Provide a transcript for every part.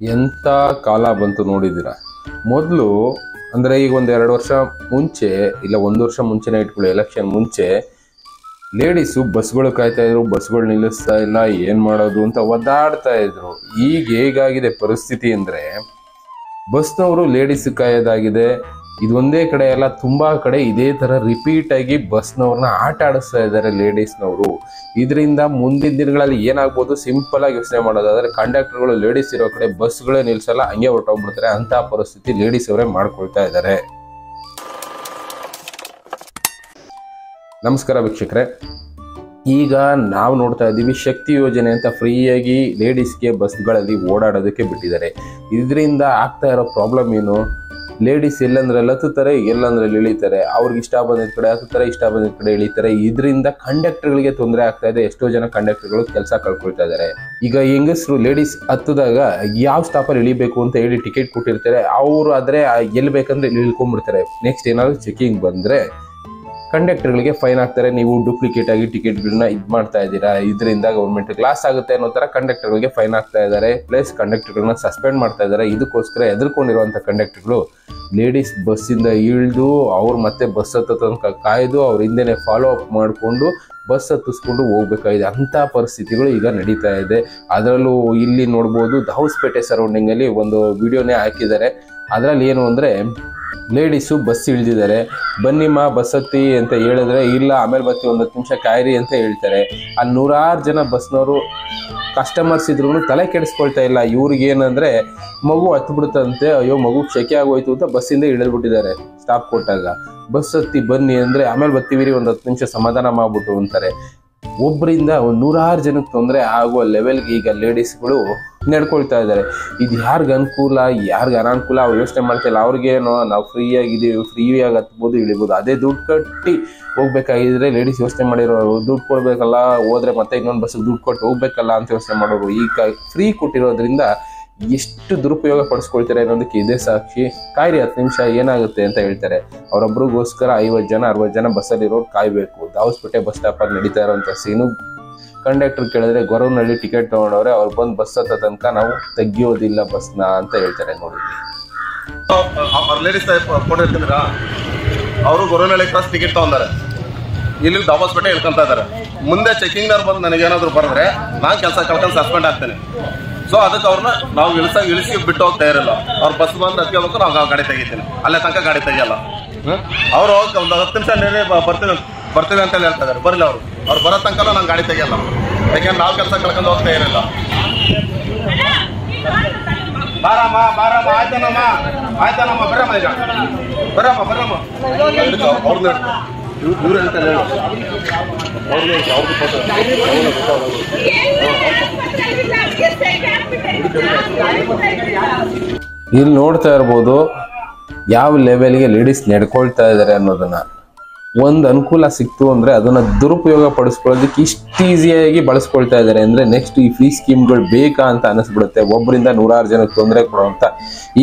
ಎಂಥ ಕಾಲ ಬಂತು ನೋಡಿದ್ದೀರಾ. ಮೊದಲು ಅಂದರೆ ಈಗ ಒಂದು 2 ವರ್ಷ ಮುಂಚೆ ಇಲ್ಲ 1 ವರ್ಷ ಮುಂಚೆನೇ ಇಟ್ಕೊಳ್ಳಿ, ಎಲೆಕ್ಷನ್ ಮುಂಚೆ ಲೇಡೀಸು ಬಸ್ಗಳು ಕಾಯ್ತಾ ಇದ್ರು, ಬಸ್ಗಳು ನಿಲ್ಲಿಸ್ತಾ ಇಲ್ಲ, ಏನು ಮಾಡೋದು ಅಂತ ಒದ್ದಾಡ್ತಾ ಇದ್ರು. ಈಗ ಹೇಗಾಗಿದೆ ಪರಿಸ್ಥಿತಿ ಅಂದರೆ ಬಸ್ನವರು ಲೇಡೀಸ್ ಕಾಯೋದಾಗಿದೆ. ಇದೊಂದೇ ಕಡೆ ಅಲ್ಲ, ತುಂಬಾ ಕಡೆ ಇದೇ ತರ ರಿಪೀಟ್ ಆಗಿ ಬಸ್ನವ್ರನ್ನ ಆಟ ಆಡಿಸ್ತಾ ಇದ್ದಾರೆ ಲೇಡೀಸ್ನವರು. ಇದರಿಂದ ಮುಂದಿನ ದಿನಗಳಲ್ಲಿ ಏನಾಗ್ಬೋದು ಸಿಂಪಲ್ ಆಗಿ ಯೋಚನೆ ಮಾಡೋದಾದ್ರೆ ಕಂಡಕ್ಟರ್ಗಳು ಲೇಡೀಸ್ ಇರೋ ಕಡೆ ಬಸ್ಗಳೇ ನಿಲ್ಸಲ್ಲ, ಹಂಗೆ ಹೊರಟೋಗ್ಬಿಡ್ತಾರೆ. ಅಂತ ಪರಿಸ್ಥಿತಿ ಲೇಡೀಸ್ ಅವರೇ ಮಾಡ್ಕೊಳ್ತಾ ಇದ್ದಾರೆ. ನಮಸ್ಕಾರ ವೀಕ್ಷಕರೇ, ಈಗ ನಾವು ನೋಡ್ತಾ ಇದ್ದೀವಿ ಶಕ್ತಿ ಯೋಜನೆ ಅಂತ ಫ್ರೀಯಾಗಿ ಲೇಡೀಸ್ಗೆ ಬಸ್ಗಳಲ್ಲಿ ಓಡಾಡೋದಕ್ಕೆ ಬಿಟ್ಟಿದ್ದಾರೆ. ಇದರಿಂದ ಆಗ್ತಾ ಇರೋ ಪ್ರಾಬ್ಲಮ್ ಏನು? ಲೇಡೀಸ್ ಎಲ್ಲಂದ್ರೆ ಹತ್ತುತ್ತಾರೆ, ಎಲ್ಲಂದ್ರೆ ಇಳಿತಾರೆ. ಅವ್ರಿಗೆ ಇಷ್ಟ ಬಂದಿದ್ದ ಕಡೆ ಹತ್ತುತ್ತಾರೆ, ಇಷ್ಟ ಬಂದಿದ್ದ ಕಡೆ ಇಳಿತಾರೆ. ಇದರಿಂದ ಕಂಡಕ್ಟರ್ಗಳಿಗೆ ತೊಂದರೆ ಆಗ್ತಾ ಇದೆ. ಎಷ್ಟೋ ಜನ ಕಂಡಕ್ಟರ್ಗಳು ಕೆಲಸ ಕಳ್ಕೊಳ್ತಾ ಇದ್ದಾರೆ. ಈಗ ಹೆಂಗಸರು ಲೇಡೀಸ್ ಹತ್ತದಾಗ ಯಾವ ಸ್ಟಾಪಲ್ಲಿ ಇಳಿಬೇಕು ಅಂತ ಹೇಳಿ ಟಿಕೆಟ್ ಕೊಟ್ಟಿರ್ತಾರೆ. ಅವರು ಆದರೆ ಎಲ್ಲಿ ಬೇಕಂದ್ರೆ ಇಳ್ಕೊಂಡ್ಬಿಡ್ತಾರೆ. ನೆಕ್ಸ್ಟ್ ಏನಾದ್ರು ಚೆಕಿಂಗ್ ಬಂದರೆ ಕಂಡಕ್ಟರ್ಗಳಿಗೆ ಫೈನ್ ಹಾಕ್ತಾರೆ. ನೀವು ಡೂಪ್ಲಿಕೇಟ್ ಆಗಿ ಟಿಕೆಟ್ಗಳನ್ನ ಇದು ಮಾಡ್ತಾ ಇದ್ದೀರಾ, ಇದರಿಂದ ಗೌರ್ಮೆಂಟ್ ಲಾಸ್ ಆಗುತ್ತೆ ಅನ್ನೋ ಥರ ಕಂಡಕ್ಟರ್ಗಳಿಗೆ ಫೈನ್ ಹಾಕ್ತಾ ಇದ್ದಾರೆ. ಪ್ಲಸ್ ಕಂಡಕ್ಟರ್ಗಳನ್ನ ಸಸ್ಪೆಂಡ್ ಮಾಡ್ತಾ ಇದ್ದಾರೆ. ಇದಕ್ಕೋಸ್ಕರ ಎದುರ್ಕೊಂಡಿರುವಂಥ ಕಂಡಕ್ಟರ್ಗಳು ಲೇಡೀಸ್ ಬಸ್ಸಿಂದ ಇಳಿದು ಅವ್ರು ಮತ್ತೆ ಬಸ್ ಹತ್ತೋ ತನಕ ಕಾಯ್ದು ಅವ್ರ ಹಿಂದೆನೆ ಫಾಲೋ ಅಪ್ ಮಾಡಿಕೊಂಡು ಬಸ್ ಹತ್ತಿಸ್ಕೊಂಡು ಹೋಗ್ಬೇಕಾಗಿದೆ. ಅಂಥ ಪರಿಸ್ಥಿತಿಗಳು ಈಗ ನಡೀತಾ ಇದೆ. ಅದರಲ್ಲೂ ಇಲ್ಲಿ ನೋಡ್ಬೋದು, ದಾವಸ್ಪೇಟೆ ಸರೌಂಡಿಂಗಲ್ಲಿ ಒಂದು ವಿಡಿಯೋನೇ ಹಾಕಿದ್ದಾರೆ. ಅದರಲ್ಲಿ ಏನು ಅಂದರೆ ಲೇಡೀಸು ಬಸ್ ಇಳಿದಿದ್ದಾರೆ, ಬನ್ನಿಮ್ಮ ಬಸ್ ಹತ್ತಿ ಅಂತ ಹೇಳಿದ್ರೆ ಇಲ್ಲ ಆಮೇಲೆ ಬರ್ತೀವಿ 10 ನಿಮಿಷ ಕಾಯಿರಿ ಅಂತ ಹೇಳ್ತಾರೆ. ಅಲ್ಲಿ 100 ಜನ ಬಸ್ನವರು ಕಸ್ಟಮರ್ಸ್ ಇದ್ರು ತಲೆ ಕೆಡಿಸ್ಕೊಳ್ತಾ ಇಲ್ಲ. ಇವ್ರಿಗೇನಂದರೆ ಮಗು ಹತ್ಬಿಡುತ್ತಂತೆ, ಅಯ್ಯೋ ಮಗು ಶೆಕೆ ಆಗೋಯ್ತು ಅಂತ ಬಸ್ಸಿಂದ ಇಳಿದ್ಬಿಟ್ಟಿದ್ದಾರೆ. ಸ್ಟಾಪ್ ಕೊಟ್ಟಾಗ ಬಸ್ ಹತ್ತಿ ಬನ್ನಿ ಅಂದರೆ ಆಮೇಲೆ ಬರ್ತೀವಿ 10 ನಿಮಿಷ ಸಮಾಧಾನ ಮಾಡ್ಬಿಟ್ಟು ಅಂತಾರೆ. ಒಬ್ಬರಿಂದ 100 ಜನಕ್ಕೆ ತೊಂದರೆ ಆಗುವ ಲೆವೆಲ್ಗೆ ಈಗ ಲೇಡೀಸ್ಗಳು ನಡ್ಕೊಳ್ತಾ ಇದ್ದಾರೆ. ಇದು ಯಾರಿಗೆ ಅನುಕೂಲ ಯಾರಿಗೆ ಅನಾನುಕೂಲ ಅವ್ರು ಯೋಚನೆ ಮಾಡ್ತಿಲ್ಲ. ಅವ್ರಿಗೇನೋ ನಾವು ಫ್ರೀಯಾಗಿದ್ದೀವಿ, ಫ್ರೀಯಾಗಿ ಹತ್ಬೋದು ಇಳಿಬೋದು. ಅದೇ ದುಡ್ಡು ಕಟ್ಟಿ ಹೋಗ್ಬೇಕಾಗಿದ್ರೆ ಲೇಡೀಸ್ ಯೋಚನೆ ಮಾಡಿರೋರು ದುಡ್ಡು ಕೊಡಬೇಕಲ್ಲ, ಹೋದ್ರೆ ಮತ್ತೆ ಇನ್ನೊಂದು ಬಸ್ಸಿಗೆ ದುಡ್ಡು ಕೊಟ್ಟು ಹೋಗ್ಬೇಕಲ್ಲ ಅಂತ ಯೋಚನೆ ಮಾಡೋರು. ಈಗ ಫ್ರೀ ಕೊಟ್ಟಿರೋದ್ರಿಂದ ಎಷ್ಟು ದುರುಪಯೋಗ ಪಡಿಸ್ಕೊಳ್ತಾರೆ ಅನ್ನೋದಕ್ಕೆ ಇದೇ ಸಾಕ್ಷಿ. ಕಾಯ್ರಿ 10 ನಿಮಿಷ ಏನಾಗುತ್ತೆ ಅಂತ ಹೇಳ್ತಾರೆ. ಅವರೊಬ್ರಿಗೋಸ್ಕರ 50 ಜನ 60 ಜನ ಬಸ್ಸಲ್ಲಿರೋರು ಕಾಯಬೇಕು. ದಾವಸ್ಪೇಟೆ ಬಸ್ ಸ್ಟಾಪಲ್ಲಿ ನಡೀತಾ ಇರೋಂಥ ಸೀನು. ಕಂಡಕ್ಟರ್ ಕೇಳಿದ್ರೆ ಗೊರವನಹಳ್ಳಿ ಟಿಕೆಟ್ ತೊಗೊಂಡವ್ರೆ, ಅವ್ರು ಬಂದು ಬಸ್ ಹತ್ತ ತನಕ ನಾವು ತೆಗಿಯೋದಿಲ್ಲ ಬಸ್ನ ಅಂತ ಹೇಳ್ತಾರೆ. ನೋಡಿ, ಲೇಡೀಸ್ ಕೊಟ್ಟಿರ್ತಿದ್ರ ಅವರು ಗೊರವನಹಳ್ಳಿ ಕ್ರಾಸ್ ಟಿಕೆಟ್ ತಗೊಂಡಾರೆ, ಇಲ್ಲಿ ದಾವಸ್ಪೇಟೆ ಇಳ್ಕೊಂತ ಇದಾರೆ. ಮುಂದೆ ಚೆಕಿಂಗ್ನವ್ರು ಬಂದು ನನಗೇನಾದ್ರು ಬರೆದ್ರೆ ನಾನು ಕೆಲಸ ಕಳ್ಕೊಂಡು ಸಸ್ಪೆಂಡ್ ಆಗ್ತೇನೆ. ಸೊ ಅದಕ್ಕೆ ಅವ್ರನ್ನ ನಾವು ಇಳಿಸಿ ಬಿಟ್ಟು ಹೋಗ್ತಾ ಇರಲ್ಲ. ಅವ್ರು ಬಸ್ ಬಂದು ಹತ್ಕೋಬೇಕು, ನಾವು ಗಾಡಿ ತೆಗಿತೀನಿ, ಅಲ್ಲೇ ತನಕ ಗಾಡಿ ತೆಗಿಯಲ್ಲ. ಅವರು ಒಂದು 10 ನಿಮಿಷ ಬರ್ತೀವಿ ಅಂತ ಹೇಳ್ತಾ ಇದಾರೆ. ಬರಲಿ ಅವ್ರು ಬರೋ ತನಕ ನಾನು ಗಾಡಿ ತೆಗಿಯಲ್ಲ. ಯಾಕೆಂದ್ರೆ ನಾವು ಕೆಲಸ ಕಳ್ಕೊಂಡು ಹೋಗ್ತಾ ಇರಲ್ಲ. ಬಾರಮ್ಮ ಆಯ್ತಾನಮ್ಮ ಬರಮ್ಮ, ಈಗ ಬರಮ್ಮ ಅವ್ರನ್ನ ಇವ್ರು ಹೇಳ್ತಾರೆ. ಇಲ್ಲಿ ನೋಡ್ತಾ ಇರ್ಬೋದು ಯಾವ ಲೆವೆಲ್ಗೆ ಲೇಡೀಸ್ ನಡ್ಕೊಳ್ತಾ ಇದ್ದಾರೆ ಅನ್ನೋದನ್ನ. ಒಂದು ಅನುಕೂಲ ಸಿಕ್ತು ಅಂದರೆ ಅದನ್ನು ದುರುಪಯೋಗ ಪಡಿಸ್ಕೊಳ್ಳೋದಕ್ಕೆ ಇಷ್ಟು ಈಸಿಯಾಗಿ ಬಳಸ್ಕೊಳ್ತಾ ಇದ್ದಾರೆ. ಅಂದರೆ ನೆಕ್ಸ್ಟ್ ಈ ಫ್ರೀ ಸ್ಕೀಮ್ಗಳು ಬೇಕಾ ಅಂತ ಅನಿಸ್ಬಿಡುತ್ತೆ. ಒಬ್ಬರಿಂದ 100 ಜನಕ್ಕೆ ತೊಂದರೆ ಕೊಡುವಂಥ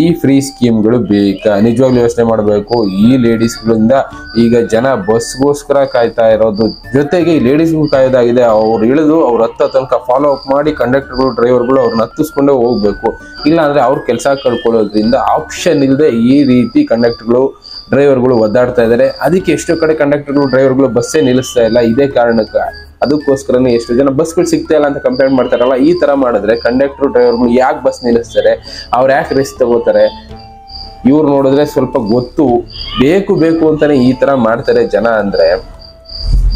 ಈ ಫ್ರೀ ಸ್ಕೀಮ್ಗಳು ಬೇಕಾ? ನಿಜವಾಗ್ಲೂ ಯೋಚನೆ ಮಾಡಬೇಕು. ಈ ಲೇಡೀಸ್ಗಳಿಂದ ಈಗ ಜನ ಬಸ್ಗೋಸ್ಕರ ಕಾಯ್ತಾ ಇರೋದು ಜೊತೆಗೆ ಈ ಲೇಡೀಸ್ಗೂ ಕಾಯೋದಾಗಿದೆ. ಅವ್ರು ಇಳಿದು ಅವ್ರು ಹತ್ತೋ ತನಕ ಫಾಲೋ ಅಪ್ ಮಾಡಿ ಕಂಡಕ್ಟರ್ಗಳು ಡ್ರೈವರ್ಗಳು ಅವ್ರನ್ನ ಹತ್ತಿಸ್ಕೊಂಡೇ ಹೋಗ್ಬೇಕು. ಇಲ್ಲಾಂದರೆ ಅವ್ರ ಕೆಲಸ ಕಳ್ಕೊಳ್ಳೋದ್ರಿಂದ ಆಪ್ಷನ್ ಇಲ್ಲದೆ ಈ ರೀತಿ ಕಂಡಕ್ಟರ್ಗಳು ಡ್ರೈವರ್ಗಳು ಒದ್ದಾಡ್ತಾ ಇದ್ದಾರೆ. ಅದಕ್ಕೆ ಎಷ್ಟೋ ಕಡೆ ಕಂಡಕ್ಟರ್ಗಳು ಡ್ರೈವರ್ಗಳು ಬಸ್ಸೇ ನಿಲ್ಲಿಸ್ತಾ ಇಲ್ಲ. ಇದೇ ಕಾರಣಕ್ಕೆ ಅದಕ್ಕೋಸ್ಕರನೇ ಎಷ್ಟು ಜನ ಬಸ್ಗಳು ಸಿಗ್ತಾ ಇಲ್ಲ ಅಂತ ಕಂಪ್ಲೇಂಟ್ ಮಾಡ್ತಾರಲ್ಲ. ಈ ತರ ಮಾಡಿದ್ರೆ ಕಂಡಕ್ಟರ್ ಡ್ರೈವರ್ಗಳು ಯಾಕೆ ಬಸ್ ನಿಲ್ಲಿಸ್ತಾರೆ, ಅವ್ರು ಯಾಕೆ ರಿಸ್ಕ್ ತಗೋತಾರೆ? ಇವ್ರು ನೋಡಿದ್ರೆ ಸ್ವಲ್ಪ ಗೊತ್ತು, ಬೇಕು ಅಂತಾನೆ ಈ ತರ ಮಾಡ್ತಾರೆ ಜನ. ಅಂದ್ರೆ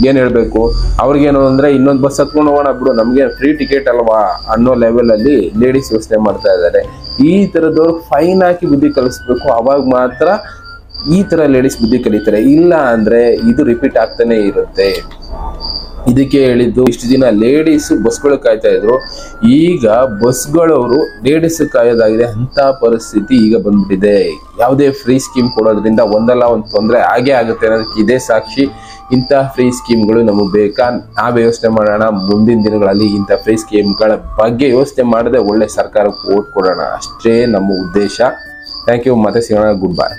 ಏನ್ ಹೇಳ್ಬೇಕು ಅವ್ರಿಗೇನು ಅಂದ್ರೆ ಇನ್ನೊಂದು ಬಸ್ ಹತ್ಕೊಂಡು ಹೋಗೋಣ ಬಿಡು, ನಮ್ಗೆ ಫ್ರೀ ಟಿಕೆಟ್ ಅಲ್ವಾ ಅನ್ನೋ ಲೆವೆಲ್ ಅಲ್ಲಿ ಲೇಡೀಸ್ ಯೋಚನೆ ಮಾಡ್ತಾ ಇದ್ದಾರೆ. ಈ ತರದವ್ರು ಫೈನ್ ಹಾಕಿ ಬುದ್ಧಿ ಕಲಿಸ್ಬೇಕು. ಅವಾಗ ಮಾತ್ರ ಈ ತರ ಲೇಡೀಸ್ ಬುದ್ಧಿ ಕಲಿತಾರೆ. ಇಲ್ಲ ಅಂದ್ರೆ ಇದು ರಿಪೀಟ್ ಆಗ್ತಾನೆ ಇರುತ್ತೆ. ಇದಕ್ಕೆ ಹೇಳಿದ್ದು ಇಷ್ಟು ದಿನ ಲೇಡೀಸ್ ಬಸ್ಗಳು ಕಾಯ್ತಾ ಇದ್ರು, ಈಗ ಬಸ್ಗಳವರು ಲೇಡೀಸ್ ಕಾಯೋದಾಗಿದೆ. ಅಂತ ಪರಿಸ್ಥಿತಿ ಈಗ ಬಂದ್ಬಿಟ್ಟಿದೆ. ಯಾವುದೇ ಫ್ರೀ ಸ್ಕೀಮ್ ಕೊಡೋದ್ರಿಂದ ಒಂದಲ್ಲ ಒಂದು ತೊಂದರೆ ಆಗೇ ಆಗುತ್ತೆ ಅನ್ನೋದಕ್ಕೆ ಇದೇ ಸಾಕ್ಷಿ. ಇಂಥ ಫ್ರೀ ಸ್ಕೀಮ್ಗಳು ನಮಗೆ ಬೇಕಾ? ನಾವೇ ಯೋಚನೆ ಮಾಡೋಣ. ಮುಂದಿನ ದಿನಗಳಲ್ಲಿ ಇಂಥ ಫ್ರೀ ಸ್ಕೀಮ್ಗಳ ಬಗ್ಗೆ ಯೋಚನೆ ಮಾಡದೆ ಒಳ್ಳೆ ಸರ್ಕಾರಕ್ಕೆ ಓಟ್ ಕೊಡೋಣ, ಅಷ್ಟೇ ನಮ್ಮ ಉದ್ದೇಶ. Thank you. ಮತ್ತೆ ಸಿಗೋಣ. Good by.